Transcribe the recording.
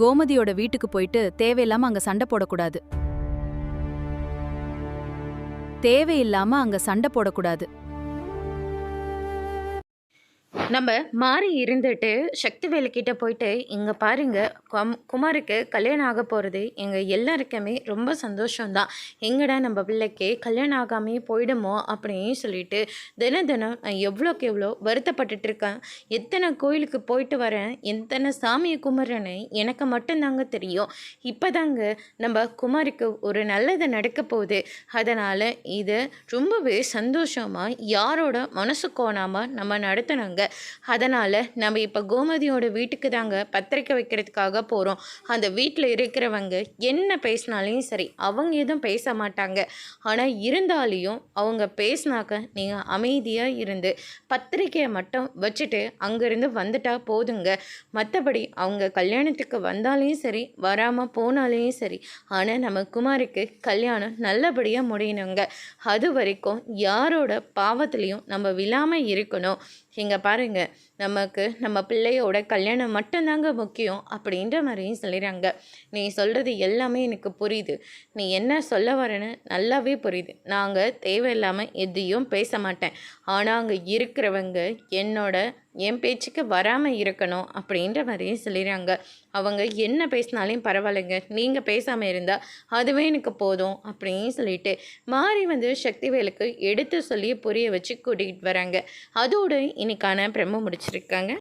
கோமதியோட வீட்டுக்கு போயிட்டு தேவையில்லாம அங்க சண்டை போடக்கூடாது. தேவையில்லாம அங்க சண்டை போடக்கூடாது. நம்ம மாறி இருந்துட்டு சக்திவேலு கிட்ட போயிட்டு, இங்கே பாருங்க, குமாருக்கு கல்யாணம் ஆக போகிறது எங்கள் எல்லாருக்குமே ரொம்ப சந்தோஷம்தான். எங்கடா நம்ம பிள்ளைக்கு கல்யாணம் ஆகாமே போயிடுமோ அப்படின்னு சொல்லிட்டு தினம் தினம் நான் எவ்வளோக்கு எவ்வளோ வருத்தப்பட்டுட்டு இருக்கேன். எத்தனை கோயிலுக்கு போயிட்டு வரேன், எத்தனை சாமியை கும்பிட்றேன்னு எனக்கு மட்டும்தாங்க தெரியும். இப்போ தாங்க நம்ம குமாருக்கு ஒரு நல்லது நடக்க போகுது. அதனால் இது ரொம்பவே சந்தோஷமாக யாரோட மனசு கோணாமல் நம்ம நடத்தினாங்க. அதனால் நம்ம இப்போ கோமதியோட வீட்டுக்கு தாங்க பத்திரிக்கை வைக்கிறதுக்காக போகிறோம். அந்த வீட்டில் இருக்கிறவங்க என்ன பேசினாலையும் சரி, அவங்க எதுவும் பேச மாட்டாங்க. ஆனால் இருந்தாலையும் அவங்க பேசினாக்க நீங்கள் அமைதியாக இருந்து பத்திரிக்கையை மட்டும் வச்சுட்டு அங்கேருந்து வந்துட்டா போதுங்க. மற்றபடி அவங்க கல்யாணத்துக்கு வந்தாலையும் சரி, வராமல் போனாலையும் சரி, ஆனால் நம்ம குமாருக்கு கல்யாணம் நல்லபடியாக முடியணுங்க. அது வரைக்கும் யாரோட பாவத்துலேயும் நம்ம விழாமல் இருக்கணும். இங்கே பாருங்க, நமக்கு நம்ம பிள்ளையோட கல்யாணம் மட்டும்தாங்க முக்கியம் அப்படின்ற மாதிரியும் சொல்லிடுறாங்க. நீ சொல்கிறது எல்லாமே எனக்கு புரியுது. நீ என்ன சொல்ல வரேன்னு நல்லாவே புரியுது. நாங்கள் தேவையில்லாமல் எதையும் பேச மாட்டேன். ஆனால் அங்கே இருக்கிறவங்க என் பேச்சுக்கு வராமல் இருக்கணும் அப்படின்ற மாதிரியும் சொல்லிடுறாங்க. அவங்க என்ன பேசினாலையும் பரவாயில்லைங்க, நீங்கள் பேசாமல் இருந்தால் அதுவே எனக்கு போதும் அப்படின்னு சொல்லிட்டு மாறி சக்திவேலுக்கு எடுத்து சொல்லி புரிய வச்சு கூட்டிகிட்டு வராங்க. அதோடு இன்னைக்கான பிரம்ம முடிச்சிருக்காங்க.